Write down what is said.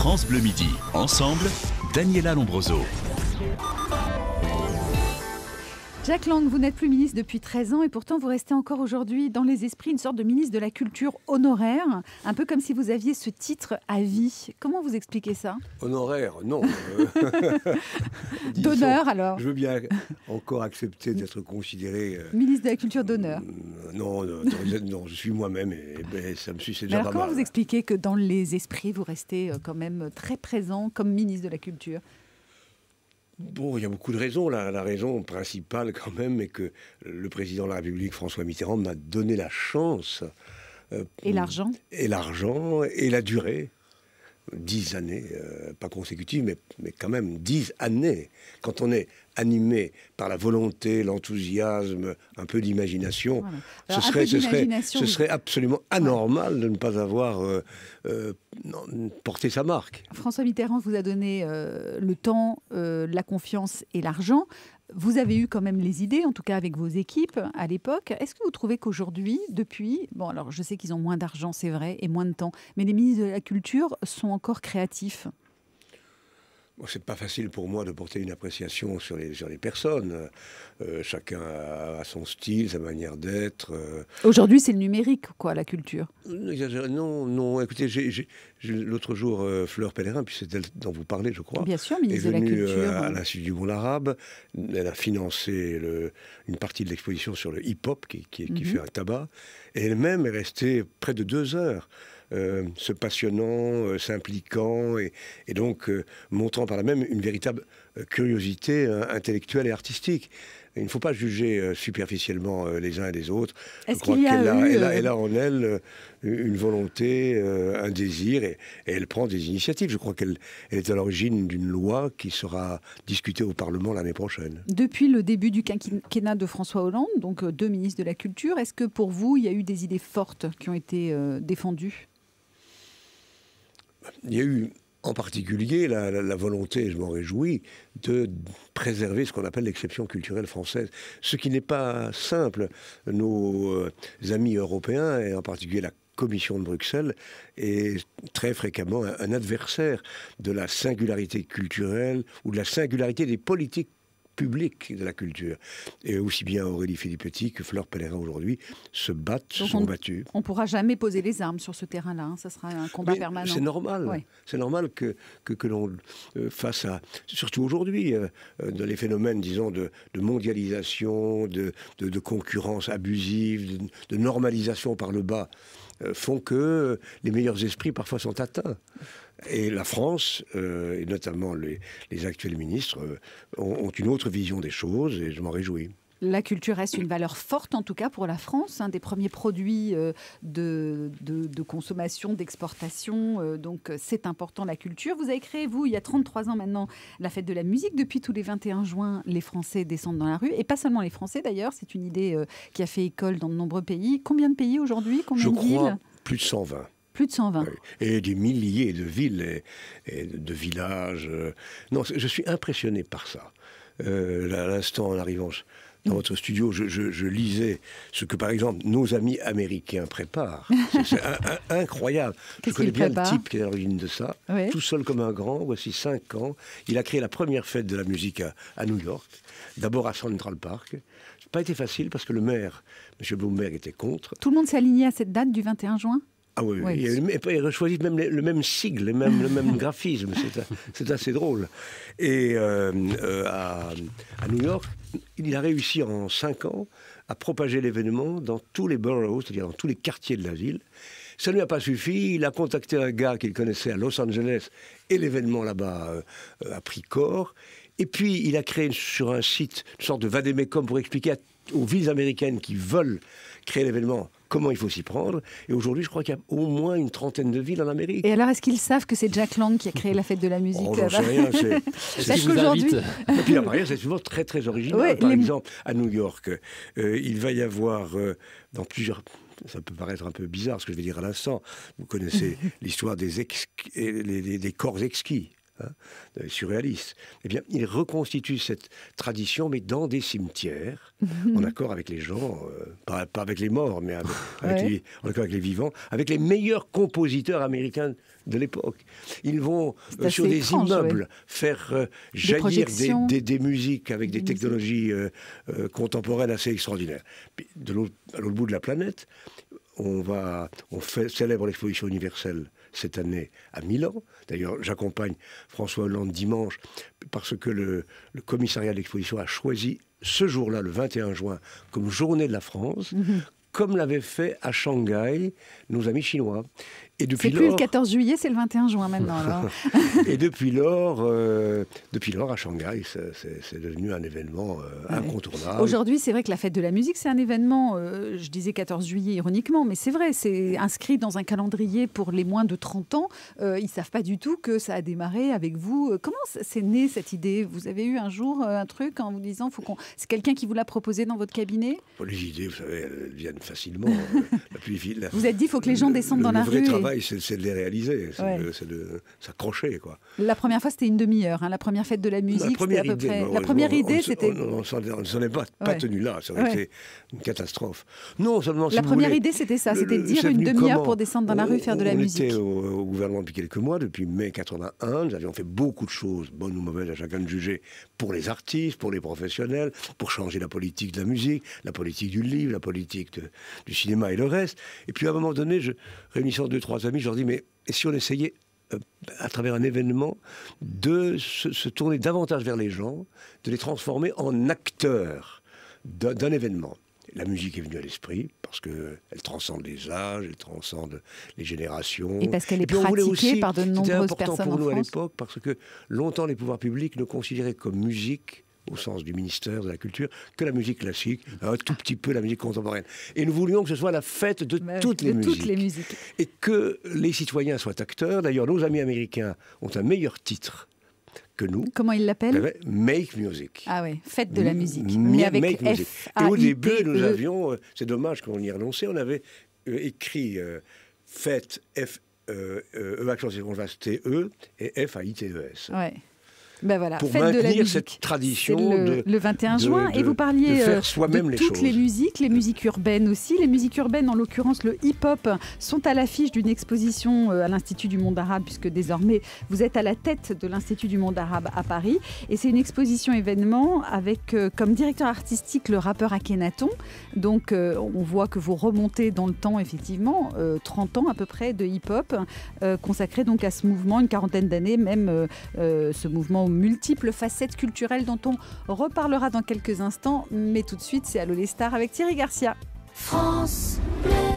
France Bleu Midi. Ensemble, Daniela Lombroso. Jack Lang, vous n'êtes plus ministre depuis 13 ans et pourtant vous restez encore aujourd'hui dans les esprits une sorte de ministre de la Culture honoraire, un peu comme si vous aviez ce titre à vie. Comment vous expliquez ça? Honoraire, non. D'honneur alors? Je veux bien encore accepter d'être considéré... Ministre de la Culture d'honneur. Non, je suis moi-même et ça me suffit déjà Alors pas comment mal. vous expliquez que dans les esprits vous restez quand même très présent comme ministre de la Culture? Bon, il y a beaucoup de raisons. La raison principale, quand même, est que le président de la République, François Mitterrand, m'a donné la chance. Et l'argent? Et l'argent, et la durée. 10 années, pas consécutives, mais quand même 10 années. Quand on est animé par la volonté, l'enthousiasme, un peu d'imagination, voilà. ce serait absolument anormal de ne pas avoir porté sa marque. François Mitterrand vous a donné le temps, la confiance et l'argent. Vous avez eu quand même les idées, en tout cas avec vos équipes à l'époque. Est-ce que vous trouvez qu'aujourd'hui, depuis... Bon, alors je sais qu'ils ont moins d'argent, c'est vrai, et moins de temps, mais les ministres de la Culture sont encore créatifs? Bon, c'est pas facile pour moi de porter une appréciation sur les personnes. Chacun a son style, sa manière d'être. Aujourd'hui, c'est le numérique, quoi, la culture. Non. Écoutez, l'autre jour, Fleur Pellerin, puis c'est elle dont vous parlez, je crois. Bien sûr, ministre de la Culture. Est venue à l'Institut du Monde Arabe. Elle a financé une partie de l'exposition sur le hip-hop, qui fait un tabac. Et elle-même est restée près de 2 heures. Se passionnant, s'impliquant et donc montrant par là même une véritable curiosité intellectuelle et artistique. Il ne faut pas juger superficiellement les uns et les autres. Je crois qu'elle a en elle une volonté, un désir et elle prend des initiatives. Je crois qu'elle est à l'origine d'une loi qui sera discutée au Parlement l'année prochaine. Depuis le début du quinquennat de François Hollande, donc 2 ministres de la Culture, est-ce que pour vous, il y a eu des idées fortes qui ont été défendues? Il y a eu en particulier la volonté, et je m'en réjouis, de préserver ce qu'on appelle l'exception culturelle française. Ce qui n'est pas simple. Nos amis européens, et en particulier la Commission de Bruxelles, est très fréquemment un adversaire de la singularité culturelle ou de la singularité des politiques public de la culture. Et aussi bien Aurélie Filippetti que Fleur Pellerin aujourd'hui se sont battus. On ne pourra jamais poser les armes sur ce terrain-là. Hein. Ça sera un combat permanent. C'est normal. Ouais. C'est normal que l'on face à, surtout aujourd'hui, les phénomènes, disons, de mondialisation, de concurrence abusive, de normalisation par le bas, font que les meilleurs esprits parfois sont atteints. Et la France, et notamment les actuels ministres, ont une autre vision des choses et je m'en réjouis. La culture reste une valeur forte, en tout cas pour la France, des premiers produits de consommation, d'exportation. Donc c'est important la culture. Vous avez créé, vous, il y a 33 ans maintenant, la fête de la musique. Depuis tous les 21 juin, les Français descendent dans la rue. Et pas seulement les Français d'ailleurs, c'est une idée qui a fait école dans de nombreux pays. Combien de pays aujourd'hui? Combien de villes? Je crois plus de 120. Plus de 120. Oui. Et des milliers de villes et de villages. Non, je suis impressionné par ça. À l'instant, en arrivant dans votre studio, je lisais ce que, par exemple, nos amis américains préparent. C'est incroyable. Je connais bien le type qui est à l'origine de ça. Oui. Tout seul comme un grand, voici 5 ans. Il a créé la première fête de la musique à New York, d'abord à Central Park. Ça n'a pas été facile parce que le maire, M. Bloomberg, était contre. Tout le monde s'est aligné à cette date du 21 juin? Ah oui. Il a choisi même le même sigle, le même graphisme. C'est assez drôle. Et à New York, il a réussi en 5 ans à propager l'événement dans tous les boroughs, c'est-à-dire dans tous les quartiers de la ville. Ça ne lui a pas suffi. Il a contacté un gars qu'il connaissait à Los Angeles et l'événement là-bas a pris corps. Et puis, il a créé sur un site une sorte de vade-mecum pour expliquer aux villes américaines qui veulent créer l'événement comment il faut s'y prendre. Et aujourd'hui, je crois qu'il y a au moins une 30aine de villes en Amérique. Et alors, est-ce qu'ils savent que c'est Jack Lang qui a créé la fête de la musique? J'en sais rien. Parce qu'aujourd'hui... Et puis, c'est souvent très, très original. Ouais, par exemple, à New York, il va y avoir dans plusieurs... Ça peut paraître un peu bizarre ce que je vais dire à l'instant. Vous connaissez l'histoire des corps exquis. surréaliste. Eh bien, il reconstitue cette tradition, mais dans des cimetières, en accord avec les gens, pas avec les morts, mais en accord avec les vivants, avec les meilleurs compositeurs américains de l'époque. Ils vont sur des immeubles faire jaillir des musiques avec des technologies contemporaines assez extraordinaires. Puis, à l'autre bout de la planète, on célèbre l'exposition universelle cette année à Milan. D'ailleurs, j'accompagne François Hollande dimanche parce que le commissariat de l'exposition a choisi ce jour-là, le 21 juin, comme journée de la France, comme l'avaient fait à Shanghai nos amis chinois. Et depuis c'est plus le 14 juillet, c'est le 21 juin maintenant. Alors. Et depuis lors, à Shanghai, c'est devenu un événement incontournable. Aujourd'hui, c'est vrai que la fête de la musique, c'est un événement, je disais 14 juillet ironiquement, mais c'est vrai, c'est inscrit dans un calendrier pour les moins de 30 ans. Ils ne savent pas du tout que ça a démarré avec vous. Comment c'est né cette idée? Vous avez eu un jour un truc en vous disant, c'est quelqu'un qui vous l'a proposé dans votre cabinet? Les idées, vous savez, elles viennent facilement. Vous êtes dit, il faut que les gens descendent dans la rue. C'est de les réaliser, c'est de s'accrocher, quoi. La première fois, c'était une demi-heure. La première fête de la musique, c'était à peu près... La première idée, c'était... On ne s'en est pas tenu là. Ça aurait été une catastrophe. Non, seulement, la première idée, c'était ça. C'était de dire une demi-heure pour descendre dans la rue faire de la musique. On était au gouvernement depuis quelques mois, depuis mai 81. Nous avions fait beaucoup de choses, bonnes ou mauvaises, à chacun de juger, pour les artistes, pour les professionnels, pour changer la politique de la musique, la politique du livre, la politique du cinéma et le reste. Et puis, à un moment donné, réunissant 2-3 amis, je leur dis, mais et si on essayait, à travers un événement, de se tourner davantage vers les gens, de les transformer en acteurs d'un événement. La musique est venue à l'esprit, parce qu'elle transcende les âges, elle transcende les générations. Et parce qu'elle est pratiquée par de nombreuses personnes en France. C'était important pour nous à l'époque, parce que longtemps, les pouvoirs publics ne considéraient comme musique, au sens du ministère de la Culture, que la musique classique, un tout petit peu la musique contemporaine. Et nous voulions que ce soit la fête de toutes les musiques. Et que les citoyens soient acteurs. D'ailleurs, nos amis américains ont un meilleur titre que nous. Comment ils l'appellent? Make Music. Ah oui, fête de la musique. Mais avec Make Music. F-A-I-T-E. Et au début, nous avions, c'est dommage qu'on y ait renoncé, on avait écrit fête F-E-T-E et F-A-I-T-E-S. Ouais. Ben voilà, pour fête maintenir de la musique. cette tradition le 21 juin. Et vous parliez de faire soi-même de toutes les musiques urbaines aussi. Les musiques urbaines, en l'occurrence le hip-hop, sont à l'affiche d'une exposition à l'Institut du Monde Arabe, puisque désormais vous êtes à la tête de l'Institut du Monde Arabe à Paris. Et c'est une exposition événement avec comme directeur artistique le rappeur Akhenaton. Donc on voit que vous remontez dans le temps, effectivement, 30 ans à peu près de hip-hop, consacré donc à ce mouvement, une quarantaine d'années même, ce mouvement aux multiples facettes culturelles dont on reparlera dans quelques instants. Mais tout de suite, c'est Allô les stars avec Thierry Garcia. France Bleu.